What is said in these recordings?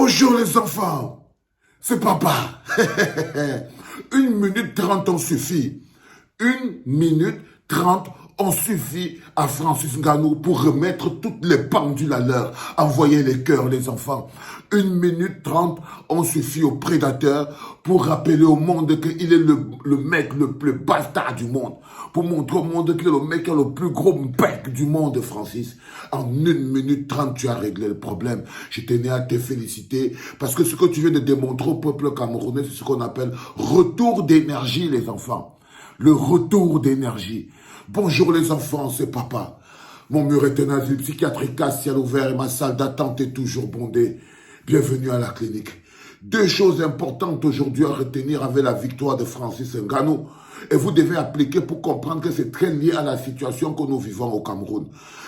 Bonjour les enfants, c'est papa. 1 minute 30 on suffit. 1 minute 30 on suffit à Francis Ngannou pour remettre toutes les pendules à l'heure. Envoyer les cœurs les enfants. 1 minute 30 on suffit aux prédateurs pour rappeler au monde qu'il est le mec le plus bâtard du monde. Pour montrer au monde qu'il est le mec qui a le plus gros bec du monde, Francis. En 1 minute 30 tu as réglé le problème. Je tenais à te féliciter parce que ce que tu viens de démontrer au peuple camerounais, c'est ce qu'on appelle retour d'énergie, les enfants. Le retour d'énergie. Bonjour les enfants, c'est papa. Mon mur est un asile psychiatrique à ciel ouvert et ma salle d'attente est toujours bondée. Bienvenue à la clinique. 2 choses importantes aujourd'hui à retenir avec la victoire de Francis Ngannou. Et vous devez appliquer pour comprendre que c'est très lié à la situation que nous vivons au Cameroun.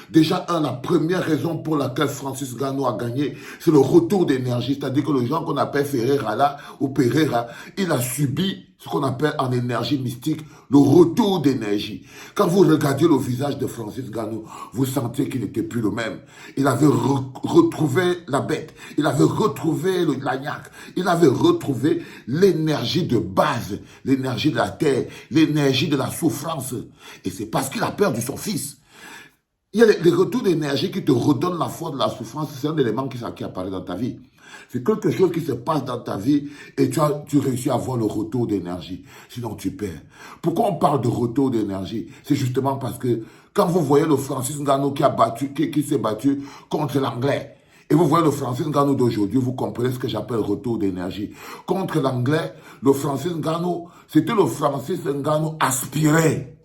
Déjà, la première raison pour laquelle Francis Ngannou a gagné, c'est le retour d'énergie. C'est-à-dire que le genre qu'on appelle Ferreira là, ou Pereira, il a subi ce qu'on appelle en énergie mystique le retour d'énergie. Quand vous regardez le visage de Francis Ngannou, vous sentez qu'il n'était plus le même. Il avait retrouvé la bête, il avait retrouvé l'agnac, il avait retrouvé l'énergie de base, l'énergie de la terre, l'énergie de la souffrance. Et c'est parce qu'il a perdu son fils. Il y a les retours d'énergie qui te redonnent la foi de la souffrance. C'est un élément qui apparaît dans ta vie. C'est quelque chose qui se passe dans ta vie et tu réussis à avoir le retour d'énergie. Sinon, tu perds. Pourquoi on parle de retour d'énergie? C'est justement parce que quand vous voyez le Francis Ngannou qui s'est battu contre l'Anglais, et vous voyez le Francis Ngannou d'aujourd'hui, vous comprenez ce que j'appelle retour d'énergie. Contre l'Anglais, le Francis Ngannou, c'était le Francis Ngannou aspiré.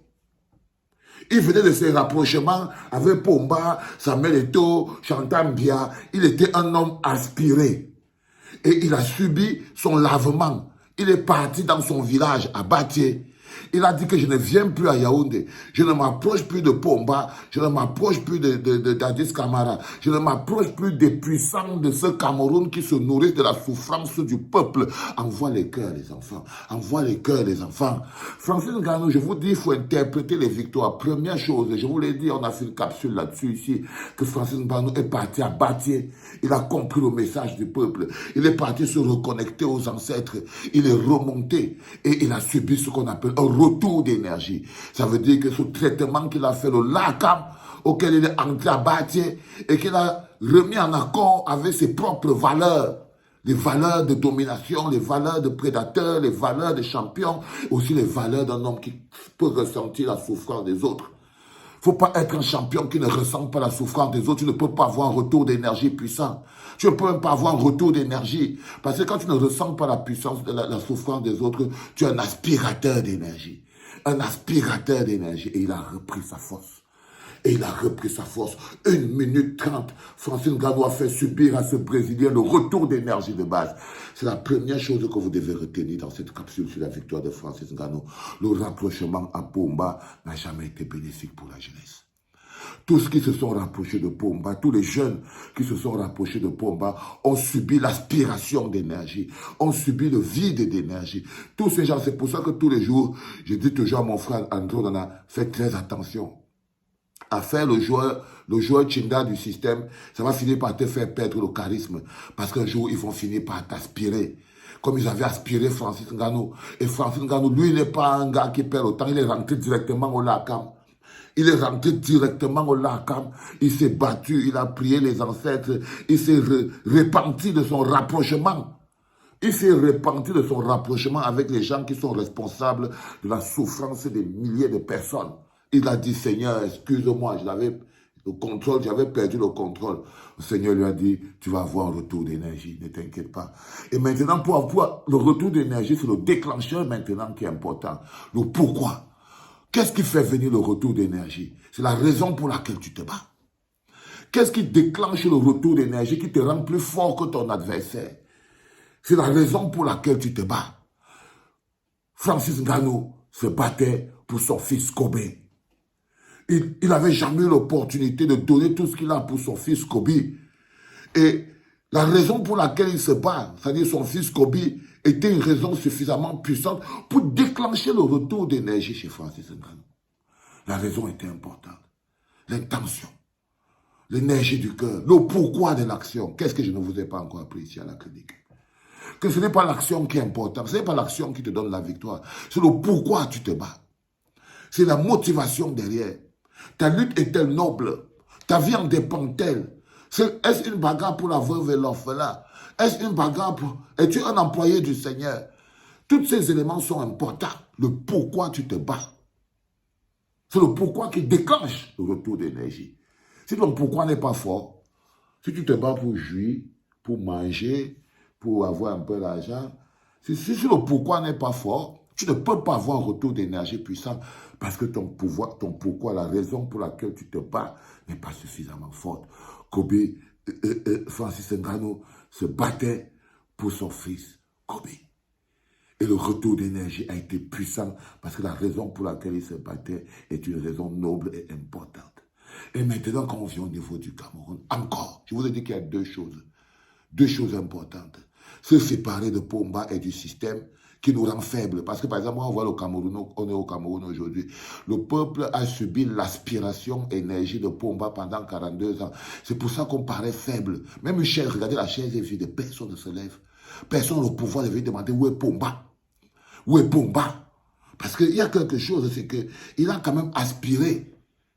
Il venait de ses rapprochements avec Pomba, Samuel Eto'o, Chantal Biya. Il était un homme aspiré. Et il a subi son lavement. Il est parti dans son village à Batié. Il a dit que je ne viens plus à Yaoundé. Je ne m'approche plus de Pomba. Je ne m'approche plus d'Addis Camara. Je ne m'approche plus des puissants de ce Cameroun qui se nourrissent de la souffrance du peuple. Envoie les cœurs, les enfants. Envoie les cœurs, les enfants. Francis Ngannou, je vous dis, il faut interpréter les victoires. Première chose, je vous l'ai dit, on a fait une capsule là-dessus ici, que Francis Ngannou est parti à Batié. Il a compris le message du peuple. Il est parti se reconnecter aux ancêtres. Il est remonté et il a subi ce qu'on appelle un retour d'énergie. Ça veut dire que ce traitement qu'il a fait, le LACAM, auquel il est entré à Batié et qu'il a remis en accord avec ses propres valeurs. Les valeurs de domination, les valeurs de prédateur, les valeurs de champion, aussi les valeurs d'un homme qui peut ressentir la souffrance des autres. Il ne faut pas être un champion qui ne ressent pas la souffrance des autres. Tu ne peux pas avoir un retour d'énergie puissant. Tu ne peux même pas avoir un retour d'énergie. Parce que quand tu ne ressens pas la puissance de la souffrance des autres, tu es un aspirateur d'énergie. Un aspirateur d'énergie. Et il a repris sa force. Et il a repris sa force. 1 minute 30. Francis Ngannou a fait subir à ce Brésilien le retour d'énergie de base. C'est la première chose que vous devez retenir dans cette capsule sur la victoire de Francis Ngannou. Le rapprochement à Pomba n'a jamais été bénéfique pour la jeunesse. Tous ceux qui se sont rapprochés de Pomba, tous les jeunes qui se sont rapprochés de Pomba ont subi l'aspiration d'énergie, ont subi le vide d'énergie. Tous ces gens, c'est pour ça que tous les jours, je dis toujours à mon frère Andrew Nana, faites très attention à faire le joueur Chinda du système, ça va finir par te faire perdre le charisme. Parce qu'un jour, ils vont finir par t'aspirer. Comme ils avaient aspiré Francis Ngannou. Et Francis Ngannou, lui, il n'est pas un gars qui perd autant. Il est rentré directement au LACAM. Il est rentré directement au LACAM. Il s'est battu, il a prié les ancêtres. Il s'est repenti de son rapprochement. Il s'est repenti de son rapprochement avec les gens qui sont responsables de la souffrance des milliers de personnes. Il a dit, Seigneur, excuse-moi, j'avais perdu le contrôle. Le Seigneur lui a dit, tu vas avoir un retour d'énergie, ne t'inquiète pas. Et maintenant, pour avoir le retour d'énergie, c'est le déclencheur maintenant qui est important. Le pourquoi. Qu'est-ce qui fait venir le retour d'énergie? C'est la raison pour laquelle tu te bats. Qu'est-ce qui déclenche le retour d'énergie qui te rend plus fort que ton adversaire? C'est la raison pour laquelle tu te bats. Francis Ngannou se battait pour son fils Kobe. Il n'avait jamais eu l'opportunité de donner tout ce qu'il a pour son fils Kobe. Et la raison pour laquelle il se bat, c'est-à-dire son fils Kobe, était une raison suffisamment puissante pour déclencher le retour d'énergie chez Francis Ngannou. La raison était importante. L'intention. l'énergie du cœur, le pourquoi de l'action. Qu'est-ce que je ne vous ai pas encore appris ici à la clinique? Que ce n'est pas l'action qui est importante, ce n'est pas l'action qui te donne la victoire, c'est le pourquoi tu te bats. C'est la motivation derrière. Ta lutte est-elle noble? Ta vie en dépend-elle? Est-ce une bagarre pour la veuve et l'orphelin? Est-ce une bagarre pour... Es-tu un employé du Seigneur? Tous ces éléments sont importants. Le pourquoi tu te bats. C'est le pourquoi qui déclenche le retour d'énergie. Si ton pourquoi n'est pas fort, si tu te bats pour jouir, pour manger, pour avoir un peu d'argent, si le pourquoi n'est pas fort, tu ne peux pas avoir un retour d'énergie puissant parce que ton pourquoi, la raison pour laquelle tu te bats n'est pas suffisamment forte. Francis Ngannou se battait pour son fils, Kobe. Et le retour d'énergie a été puissant parce que la raison pour laquelle il se battait est une raison noble et importante. Et maintenant, quand on vient au niveau du Cameroun, encore, je vous ai dit qu'il y a deux choses importantes. Se séparer de Pomba et du système qui nous rend faibles. Parce que par exemple, on voit le Cameroun, on est au Cameroun aujourd'hui. Le peuple a subi l'aspiration énergie de Pomba pendant 42 ans. C'est pour ça qu'on paraît faible. Même une chaise, regardez la chaise est vide, personne ne se lève. Personne n'a le pouvoir de venir demander où est Pomba. Où est Pomba? Parce qu'il y a quelque chose, c'est qu'il a quand même aspiré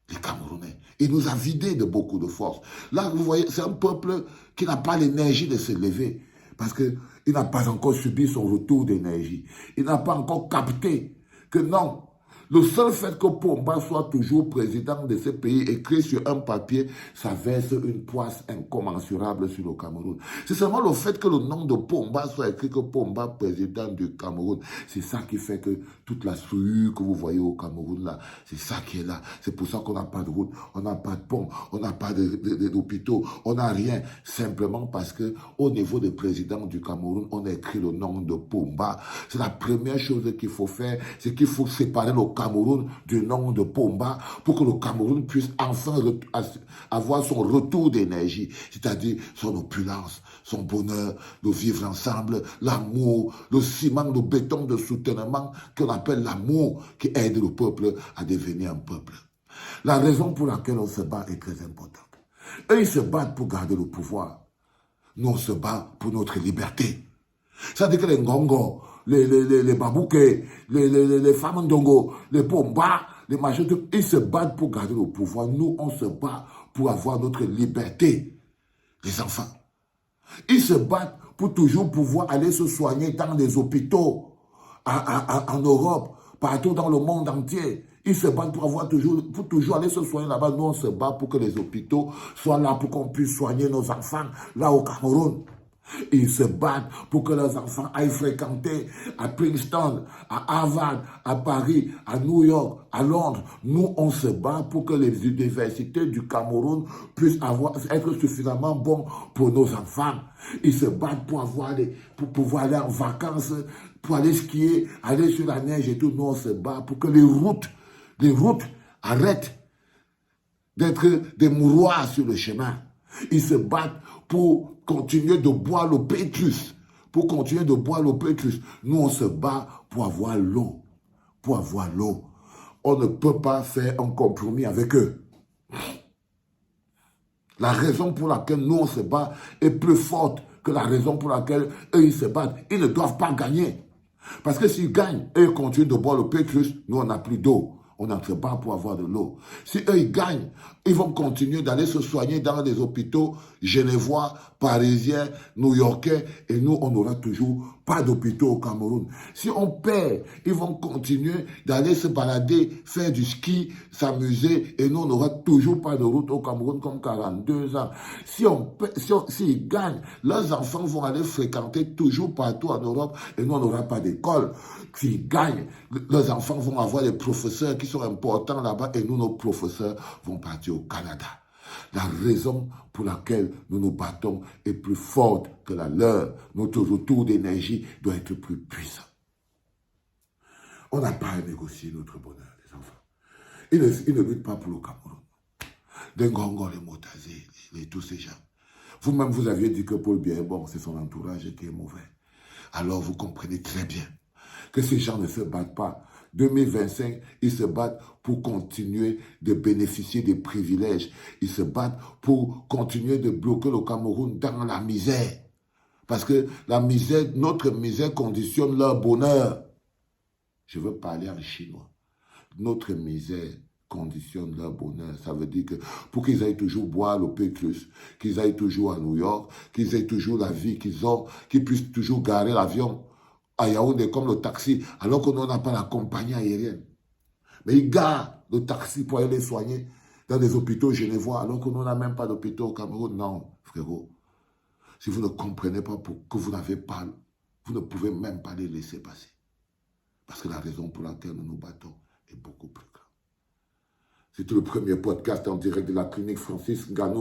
les Camerounais. Il nous a vidés de beaucoup de force. Là, vous voyez, c'est un peuple qui n'a pas l'énergie de se lever. Parce qu'il n'a pas encore subi son retour d'énergie. Il n'a pas encore capté que non. Le seul fait que Pomba soit toujours président de ce pays, écrit sur un papier, ça verse une poisse incommensurable sur le Cameroun. C'est seulement le fait que le nom de Pomba soit écrit que Pomba, président du Cameroun. C'est ça qui fait que toute la souillure que vous voyez au Cameroun là, c'est ça qui est là. C'est pour ça qu'on n'a pas de route, on n'a pas de pont, on n'a pas d'hôpitaux, on n'a rien. Simplement parce que au niveau des présidents du Cameroun, on a écrit le nom de Pomba. C'est la première chose qu'il faut faire, c'est qu'il faut séparer le Cameroun du nom de Pomba pour que le Cameroun puisse enfin avoir son retour d'énergie, c'est-à-dire son opulence, son bonheur, le vivre ensemble, l'amour, le ciment, le béton de soutènement qu'on appelle l'amour qui aide le peuple à devenir un peuple. La raison pour laquelle on se bat est très importante. Eux, ils se battent pour garder le pouvoir. Nous, on se bat pour notre liberté. C'est-à-dire que les Ngongo, les Babouké, les femmes Ndongo, les Pomba, les machins, ils se battent pour garder le pouvoir. Nous, on se bat pour avoir notre liberté. Les enfants. Ils se battent pour toujours pouvoir aller se soigner dans les hôpitaux, en Europe, partout dans le monde entier. Ils se battent pour toujours aller se soigner là-bas. Nous, on se bat pour que les hôpitaux soient là, pour qu'on puisse soigner nos enfants, là au Cameroun. Ils se battent pour que leurs enfants aillent fréquenter à Princeton, à Harvard, à Paris, à New York, à Londres. Nous, on se bat pour que les universités du Cameroun puissent être suffisamment bons pour nos enfants. Ils se battent pour pouvoir aller en vacances, pour aller skier, aller sur la neige et tout. Nous, on se bat pour que les routes arrêtent d'être des mouroirs sur le chemin. Ils se battent pour continuer de boire le pétrus. Nous, on se bat pour avoir l'eau. On ne peut pas faire un compromis avec eux. La raison pour laquelle nous, on se bat est plus forte que la raison pour laquelle eux, ils se battent. Ils ne doivent pas gagner. Parce que s'ils gagnent, eux, ils continuent de boire le pétrus. Nous, on n'a plus d'eau. On n'entre pas pour avoir de l'eau. Si eux, ils gagnent, ils vont continuer d'aller se soigner dans des hôpitaux genevois, parisiens, new-yorkais, et nous, on n'aura toujours pas d'hôpitaux au Cameroun. Si on perd, ils vont continuer d'aller se balader, faire du ski, s'amuser, et nous, on n'aura toujours pas de route au Cameroun comme 42 ans. S'ils gagnent, leurs enfants vont aller fréquenter toujours partout en Europe, et nous, on n'aura pas d'école. S'ils gagnent, leurs enfants vont avoir des professeurs qui sont importants là-bas, et nous, nos professeurs vont partir au Canada. La raison pour laquelle nous nous battons est plus forte que la leur. Notre retour d'énergie doit être plus puissant. On n'a pas à négocier notre bonheur, les enfants. Ils ne luttent pas pour le Cameroun. Les Ngongo, les Motazé, tous ces gens. Vous-même, vous aviez dit que Paul Biya est bon, c'est son entourage qui est mauvais. Alors vous comprenez très bien que ces gens ne se battent pas 2025, ils se battent pour continuer de bénéficier des privilèges. Ils se battent pour continuer de bloquer le Cameroun dans la misère. Parce que la misère, notre misère conditionne leur bonheur. Je veux parler en chinois. Notre misère conditionne leur bonheur. Ça veut dire que pour qu'ils aillent toujours boire le Péclus, qu'ils aillent toujours à New York, qu'ils aient toujours la vie qu'ils ont, qu'ils puissent toujours garer l'avion à Yaoundé comme le taxi, alors qu'on n'a pas la compagnie aérienne. Mais ils garent le taxi pour aller les soigner dans des hôpitaux genevois, alors qu'on n'a même pas d'hôpitaux au Cameroun. Non, frérot. Si vous ne comprenez pas que vous n'avez pas, vous ne pouvez même pas les laisser passer. Parce que la raison pour laquelle nous nous battons est beaucoup plus grande. C'était le premier podcast en direct de la clinique Francis Ngannou.